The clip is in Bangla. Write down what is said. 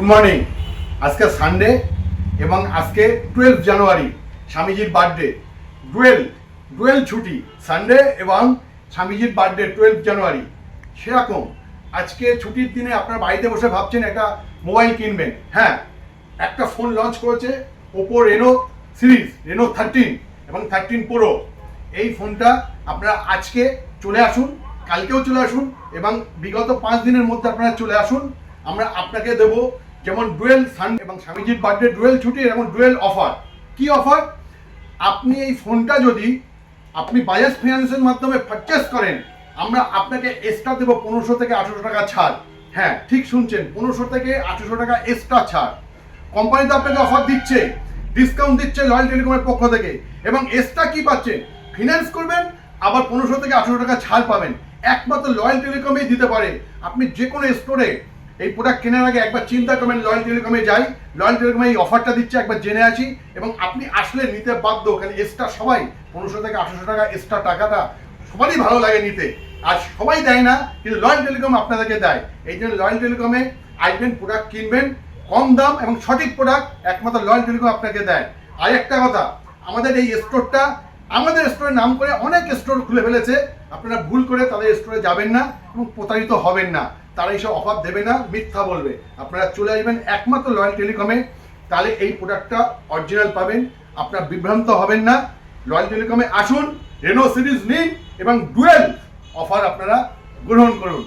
Good morning. আজকে সানডে এবং আজকে 12 জানুয়ারি স্বামীজির বার্থডে। ডুয়েল ছুটি, সানডে এবং স্বামীজির বার্থডে 12 জানুয়ারি। সেরকম আজকে ছুটির দিনে আপনার বাড়িতে বসে ভাবছেন একটা মোবাইল কিনবেন। হ্যাঁ, একটা ফোন লঞ্চ করেছে ওপো রেনো সিরিজ, রেনো 13 এবং 13 প্রো। এই ফোনটা আপনারা আজকে চলে আসুন, কালকেও চলে আসুন এবং বিগত 5 দিনের মধ্যে আপনারা চলে আসুন। আমরা আপনাকে দেবো যেমন ডুয়েল সান এবং স্বামীজির বার্থডে, ডুয়েল ছুটি এবং ডুয়েল অফার। কি অফার? আপনি এই ফোনটা যদি আপনি বাজাজ ফিনান্সের মাধ্যমে পারচেস করেন, আমরা আপনাকে এক্সট্রা দেবো 1500 থেকে 1800 টাকা ছাড়। হ্যাঁ, ঠিক শুনছেন, 1500 থেকে 1800 টাকা এক্সট্রা ছাড়। কোম্পানি তো আপনাকে অফার দিচ্ছে, ডিসকাউন্ট দিচ্ছে লয়াল টেলিকমের পক্ষ থেকে। এবং এক্সট্রা কি পাচ্ছেন? ফিনান্স করবেন, আবার 1500 থেকে 1800 টাকা ছাড় পাবেন। একমাত্র লয়াল টেলিকমেই দিতে পারে। আপনি যে কোনো স্টোরে এই প্রোডাক্ট কেনার আগে একবার চিন্তা করবেন লয়াল টেলিকমে যাই, লয়াল টেলিকমে এই অফারটা দিচ্ছে, একবার জেনে আসি এবং আপনি আসলে নিতে বাধ্য। কারণ এক্সট্রা সবাই 1500 থেকে 1800 টাকা এক্সট্রা টাকাটা সবারই ভালো লাগে নিতে, আর সবাই দেয় না, কিন্তু লয়াল টেলিকম আপনাদেরকে দেয়। এই জন্য লয়াল টেলিকমে আসবেন, প্রোডাক্ট কিনবেন, কম দাম এবং সঠিক প্রোডাক্ট একমাত্র লয়াল টেলিকম আপনাকে দেয়। আর একটা কথা, আমাদের এই স্টোরটা, আমাদের স্টোরের নাম করে অনেক স্টোর খুলে ফেলেছে। আপনারা ভুল করে তাদের স্টোরে যাবেন না এবং প্রতারিত হবেন না। তারা এইসব অফার দেবে না, মিথ্যা বলবে। আপনারা চলে আসবেন একমাত্র লয়াল টেলিকমে, তাহলে এই প্রোডাক্টটা অরিজিনাল পাবেন, আপনারা বিভ্রান্ত হবেন না। লয়াল টেলিকমে আসুন, রেনো সিরিজ নিন এবং ডুয়েল অফার আপনারা গ্রহণ করুন।